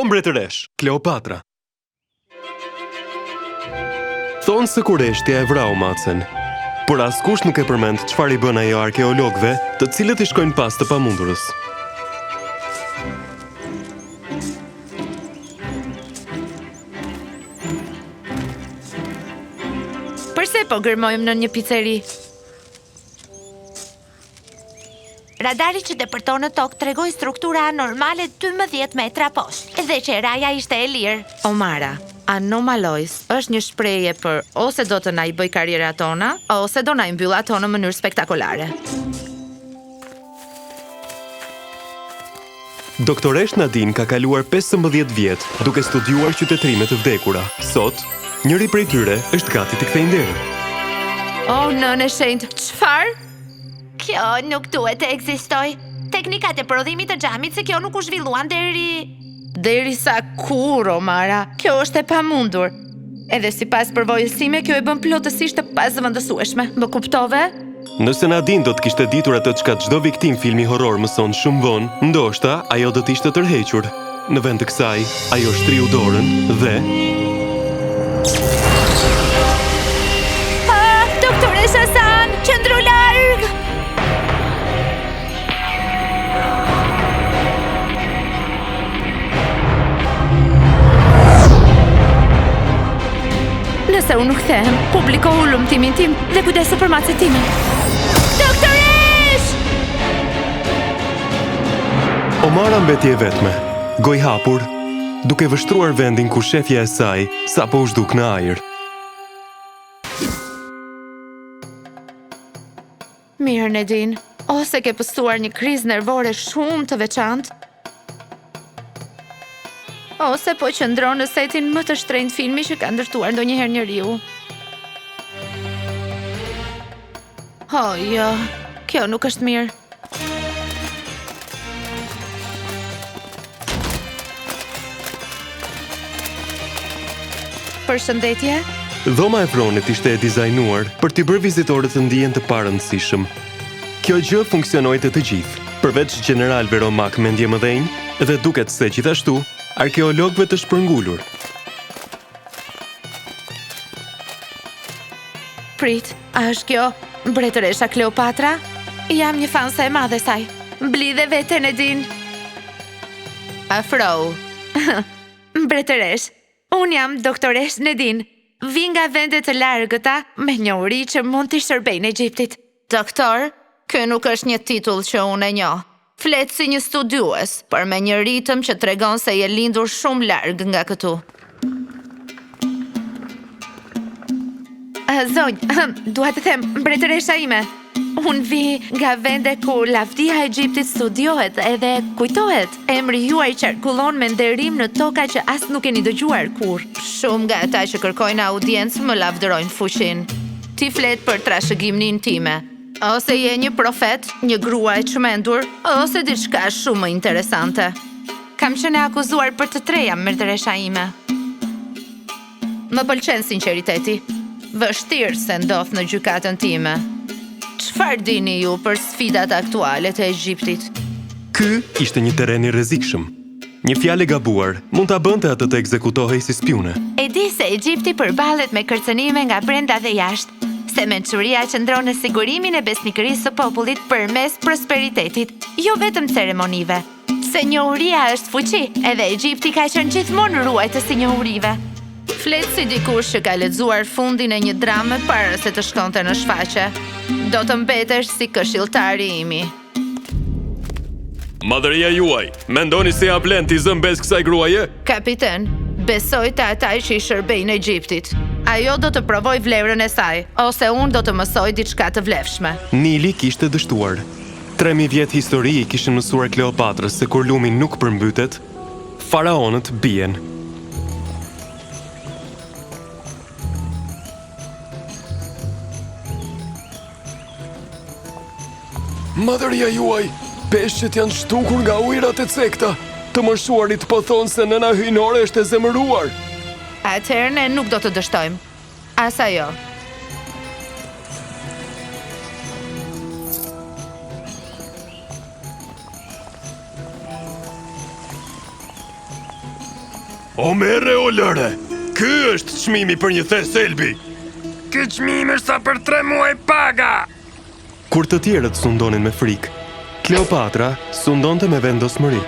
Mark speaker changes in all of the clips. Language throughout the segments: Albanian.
Speaker 1: mbretëresh, Kleopatra. Thonë se kureshtja e vrau Macen, por askush nuk e përmend çfarë i bën ajo arkeologëve, të cilët i shkojnë pas të pamundurës.
Speaker 2: Përse po gërmojmë në një piceri?
Speaker 3: Radari që depërton në tokë tregoi struktura anormale 12 metra poshtë, dhe që raja ishte e lirë.
Speaker 2: Omara, anomalojs është një shprehje për ose do të na i bëj karrierat tona, ose do na i mbyll ato në mënyrë spektakolare.
Speaker 1: Doktoresh Nadine ka kaluar 15 vjet duke studiuar qytetrime të vdekura. Sot, njëri prej tyre është gati të kthejë nderin.
Speaker 2: Oh, nënë e shenjtë, çfarë?
Speaker 3: Kjo nuk duhet të ekzistoj. Teknikat e prodhimit të xhamit se kjo nuk u zhvilluan
Speaker 2: Deri sa kur, Omara? Kjo është e pamundur. Edhe sipas përvojës time, kjo e bën plotësisht të pazëvendësueshme. Më kuptove?
Speaker 1: Nëse Nadine do të kishte ditur atë çka çdo viktim filmi horror mëson shumë vonë, ndoshta ajo do të ishte tërhequr. Në vend të kësaj, ajo shtriu dorën dhe
Speaker 3: Doktores Hasan, qëndru larg!
Speaker 2: Nëse unë nuk kthehem, publikohu lumtimin tim dhe kujdesu për macet time.
Speaker 3: Doktoresh!
Speaker 1: Omara mbeti e vetme, goj hapur, duke vështruar vendin ku shefja e saj sapo u zhduk në ajër.
Speaker 2: Mirë, Nadine, ose ke pësuar një krizë nervore shumë të veçantë, ose po qëndron në setin më të shtrenjtë filmi që ka ndërtuar ndonjëherë njeriu. Oh, jo, kjo nuk është mirë. Përshëndetje.
Speaker 1: Dhoma e pronit ishte e dizajnuar për t'i bërë vizitorët të ndihen të parëndësishëm. Kjo gjë funksionoi të gjithë, përveç generalëve romak me ndje mëdhenj, dhe duket se gjithashtu arkeologëve të shpërngulur.
Speaker 2: Prit, a është kjo mbretëresha Kleopatra? Jam një fanse e madhe saj. Mblidhe vete, Nadine. Afro. Mbretëresh, unë jam doktoresh Nadine. Vi nga vendet të largëta me njohuri që mund t'i shërbej në Egjiptit.
Speaker 3: Doktor, ky nuk është një titull që unë e njoh. Flet si një studiues, por me një ritëm që tregon se je lindur shumë larg nga këtu.
Speaker 2: Zonjë, dua të them, mbretëresha ime. Unë vi nga vende ku lavdia e Egjiptit studiohet edhe kujtohet. Emri juaj qarkullon me nderim në toka që as nuk keni dëgjuar kur.
Speaker 3: Shumë nga ata që kërkojnë audiencë më lavdërojnë fuqin. Ti flet për trashëgiminë time. Ose je një profet, një grua e çmendur, ose diçka shumë më interesante.
Speaker 2: Kam qenë akuzuar për të treja, mbretëresha ime.
Speaker 3: Më pëlqen sinqeriteti. Vështirë se ndodh në gjykatën time. Çfarë dini ju për sfidat aktuale të Egjiptit?
Speaker 1: Ky ishte një terren i rrezikshëm. Një fjalë e gabuar mund ta bënte atë të ekzekutohej si spiune.
Speaker 3: E di se Egjipti përballet me kërcënime nga brenda dhe jashtë. Se mençuria qëndron në sigurimin e besnikërisë së popullit përmes prosperitetit, jo vetëm ceremonive. Se njohuria është fuqi, edhe Egjipti ka qenë gjithmonë ruajtës i njohurive. Flet si dikush që ka lexuar fundin e një drame para se të shkonte në shfaqje. Do të mbetesh si këshilltari imi.
Speaker 1: Madhëria juaj, mendoni se ja blen t'i zëmbes kësaj gruaje?
Speaker 3: Kapiten, besoj të ataj që i shërbejnë Egjiptit. Ajo do të provoj vlerën e saj, ose unë do të mësoj diçka të vlefshme.
Speaker 1: Nili kishte dështuar. 3000 vjet histori i kishin mësuar Kleopatrës se kur lumi nuk përmbytet, faraonët bien. Madhëria juaj, peshqet janë shtukur nga ujërat e cekta. Të moshuarit po thonë se nëna hyjnore është e zemëruar.
Speaker 3: Atëherë ne nuk do të dështojmë. As ajo.
Speaker 1: O mere o lëre, ky është çmimi për një thes selbi.
Speaker 4: Ky çmim është sa për 3 muaj paga.
Speaker 1: Kur të tjerët sundonin me frikë, Kleopatra sundonte me vendosmëri.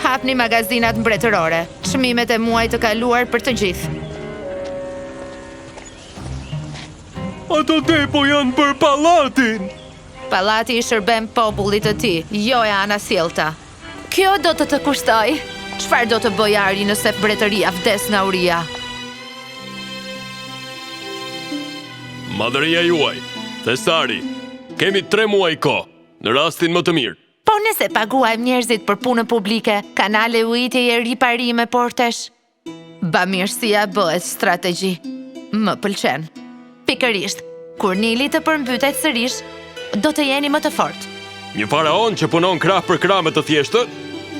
Speaker 3: Hapni magazinat mbretërore. Çmimet e muajit të kaluar për të gjithë.
Speaker 1: Ato depo janë për pallatin.
Speaker 3: Pallati i shërben popullit të tij, jo e anasjellta. Kjo do të kushtoj. Çfarë do të bëj Ari nëse mbretëria vdes nga uria?
Speaker 1: Madhëria juaj, thesari, kemi 3 muaj kohë, në rastin më të mirë.
Speaker 3: Po nëse paguajmë njerëzit për punën publike, kanale ujitjeje riparime portesh, bamirësia bëhet strategji. Më pëlqen. Pikërisht, kur Nili të përmbytet sërish, do të jeni më të fortë.
Speaker 1: Një faraon që punon krah për krah me të thjeshtë,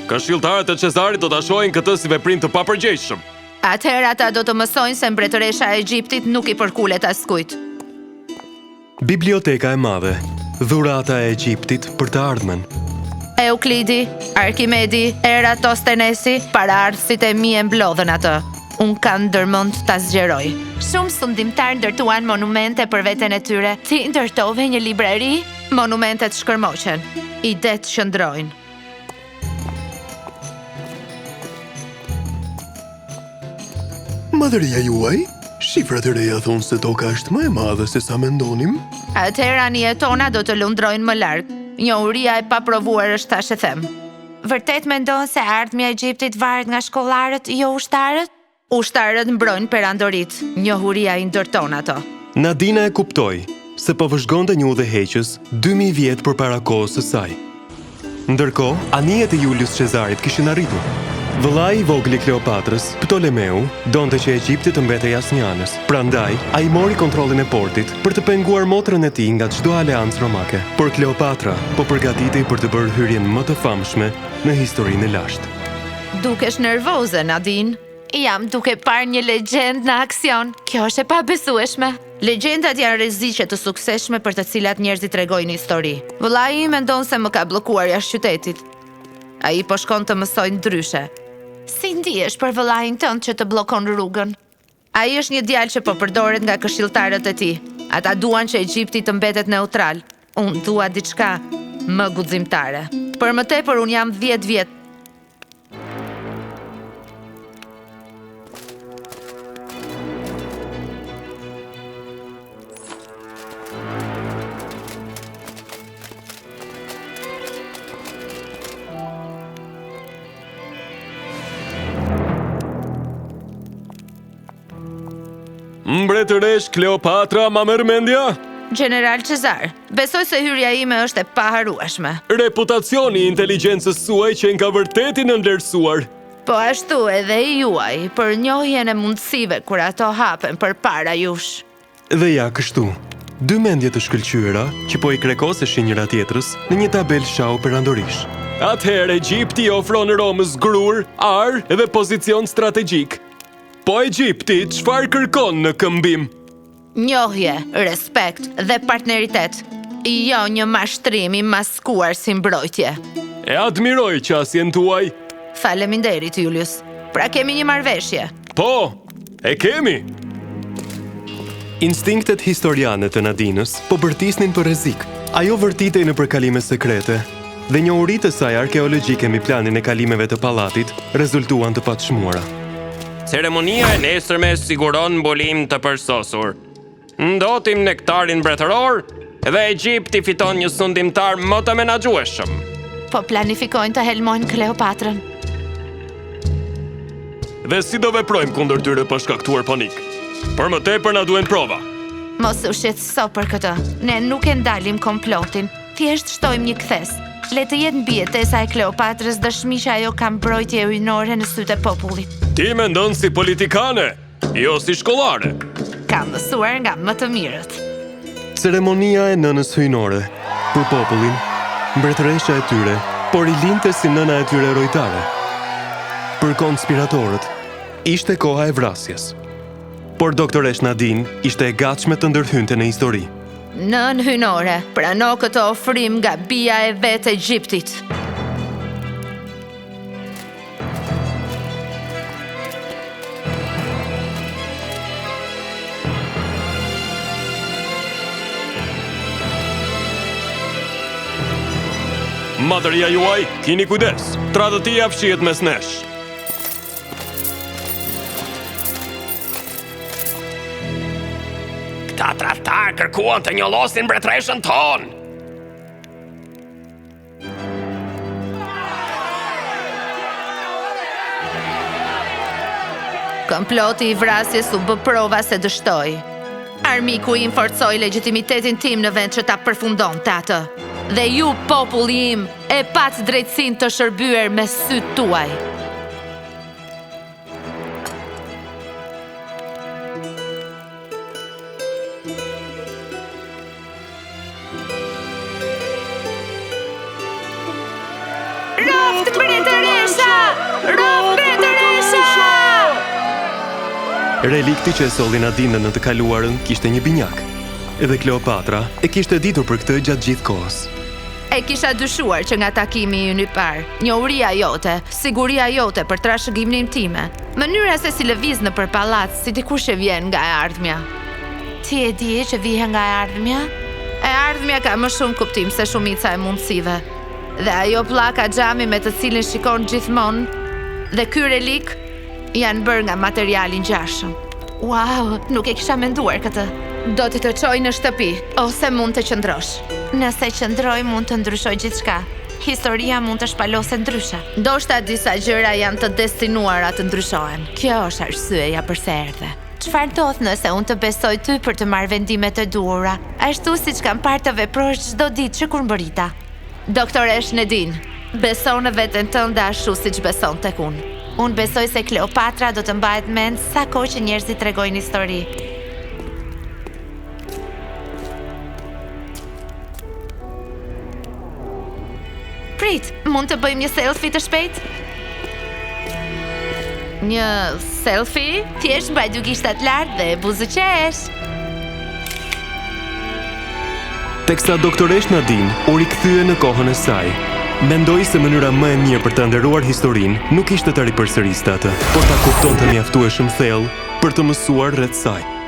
Speaker 1: këshilltarët e Cezarit do ta shohin këtë si veprim të papërgjegjshëm.
Speaker 3: Atëherë ata do të mësojnë se mbretëresha e Egjiptit nuk i përkulet askujt.
Speaker 1: Biblioteka e madhe, dhurata e Egjiptit për të ardhmen.
Speaker 3: Euklidi, Arkimedi, Eratosstenesi, paraardhësit e mi e mblodhen atë. Unë kam ndërmend ta zgjeroj. Shumë sundimtar ndërtuan monumente për veten e tyre. Ti ndërtove një librari? Monumentet shkërmoqen. Idet qëndrojnë.
Speaker 5: Madhëria juaj, shifrat e reja thonë se toka është më e madhe se sa mendonim.
Speaker 3: Atëherë anijet tona do të lundrojnë më larg. Njohuria e paprovuar është tash e them. Vërtet mendon se ardhmja e Egjiptit varet nga shkollarët, jo ushtarët? Ushtarët mbrojnë perandorit. Njohuria i ndërton ato.
Speaker 1: Nadina e kuptoi se po vëzhgonte një udhëheqës 2000 vjet përpara kohës së saj. Ndërkohë, anijet e Julius Cezarit kishin arritur. Vëllai i vogël i Kleopatrës, Ptolemeu, donte që Egjipti të mbetej asnjanës. Prandaj, ai mori kontrollin e portit për të penguar motrën e tij nga çdo aleancë romake. Por Kleopatra po përgatitej për të bërë hyrjen më të famshme në historinë e lashtë.
Speaker 3: Dukesh nervoze, Nadine. Jam duke parë një legjend në aksion. Kjo është e pabesueshme. Legjendat janë rreziqe të suksesshme për të cilat njerëzit tregojnë histori. Vëllai im mendon se më ka bllokuar jashtë qytetit. Ai po shkon të mësojë ndryshe. Si ndihesh për vëllain tënd që të bllokon rrugën? Ai është një djalë që po përdoret nga këshilltarët e tij. Ata duan që Egjipti të mbetet neutral. Unë dua diçka më guximtare. Për më tepër unë jam 10 vjet.
Speaker 1: Mbretëresh Kleopatra ma merr mendja?
Speaker 3: General Cezar, besoj se hyrja ime është e paharueshme.
Speaker 1: Reputacioni i inteligjencës suaj që nga vërtetin e vlerësuar.
Speaker 3: Po ashtu edhe i juaj, për njohjen e mundësive kur ato hapen përpara jush.
Speaker 1: Dhe ja kështu, 2 mendje të shkëlqyera që po i krekoseshin njëra tjetrës në një tabel shau perandorish. Atëherë Egjipti ofron Romës grur, ar dhe pozicion strategjik. Po Egjipti çfarë kërkon në këmbim?
Speaker 3: Njohje, respekt dhe partneritet. Jo një mashtrim i maskuar si mbrojtje.
Speaker 1: E admiroj qasjen tuaj.
Speaker 3: Faleminderit, Julius. Pra kemi një marrëveshje.
Speaker 1: Po, e kemi. Instinktet historiane të Nadinës po bërtisnin për rrezik. Ajo vërtitej në përkalime sekrete dhe njohuritë e saj arkeologjike mbi planin e kalimeve të pallatit rezultuan të paçmuara.
Speaker 4: Ceremonia e nesërme siguron mbulim të përsosur. Ndotim nektarin mbretëror dhe Egjipti fiton një sundimtar më të menaxhueshëm.
Speaker 3: Po planifikojnë të helmojnë Kleopatrën.
Speaker 1: Dhe si do veprojmë kundër tyre pa shkaktuar panik? Për më tepër na duhen prova.
Speaker 3: Mos u shqetëso për këtë. Ne nuk e ndalim komplotin. Thjesht shtojmë një kthes. Le të jetë mbi jetesa e Kleopatrës dëshmi që ajo ka mbrojtje ujnore në sytë e popullit.
Speaker 1: Ti mendon si politikane, jo si shkollare.
Speaker 3: Ka mësuar nga më të mirët.
Speaker 1: Ceremonia e nënës hyjnore për popullin, mbretëresha e tyre, por i linte si nëna e tyre rojtare. Për konspiratorët, ishte koha e vrasjes. Por doktoresh Nadine ishte e gatshme të ndërhynte në histori.
Speaker 2: Nën hynore, prano këtë ofrim nga bia e vetë e Egjiptit.
Speaker 1: Madhëria juaj, kini kujdes. Tradhtia fshihet mes nesh.
Speaker 4: Këta tradhtar kërkuan të njollosin mbretreshën tonë.
Speaker 2: Komploti i vrasjes u bë prova se dështoi. Armiku im forcoi legjitimitetin tim në vend që ta përfundonte atë. Dhe ju, populli im, e pat drejtësinë të shërbyer me sytë tuaj. Roft mbretëresha! Roft mbretëresha!
Speaker 1: Relikti që e solli Nadine në të kaluarën kishte një binjak. Edhe Kleopatra e kishte ditur për këtë gjatë gjithë kohës.
Speaker 2: E kisha dyshuar që nga takimi ynë i parë, njohuria jote, siguria jote për trashëgiminë time, mënyra se si lëviz nëpër pallac si dikush që vjen nga e ardhmja. Ti e di që vije nga e ardhmja? E ardhmja ka më shumë kuptim se shumica e mundësive. Dhe ajo pllaka xhami me të cilin shikon gjithmonë, dhe ky relik janë bërë nga material i ngjashëm. Wow, nuk e kisha menduar këtë. Do t'i të çoj në shtëpi, ose mund të qëndrosh.
Speaker 3: Nëse qëndroj mund të ndryshoj gjithçka. Historia mund të shpalose ndryshe.
Speaker 2: Ndoshta disa gjëra janë të destinuara të ndryshohen. Kjo është arsyeja pse erdhe.
Speaker 3: Çfarë ndodh nëse unë të besoj ty për të marrë vendime të duhura, ashtu siç kam parë të veprosh çdo ditë që kur mbërita?
Speaker 2: Doktoresh Nadine, beso në veten tënde ashtu siç beson tek unë.
Speaker 3: Unë besoj se Kleopatra do të mbahet mend sa kohë që njerëzit tregojnë histori.
Speaker 2: Prit, mund të bëjmë një selfie të shpejt? Një selfie?
Speaker 3: Thjesht mbaj dy gishtat lart dhe buzëqesh.
Speaker 1: Teksa doktoresh Nadine u rikthye në kohën e saj. Mendoi se mënyra më e mirë për të nderuar historinë nuk ishte të ripërsëriste atë, por ta kuptonte mjaftueshëm thellë për të mësuar rreth saj.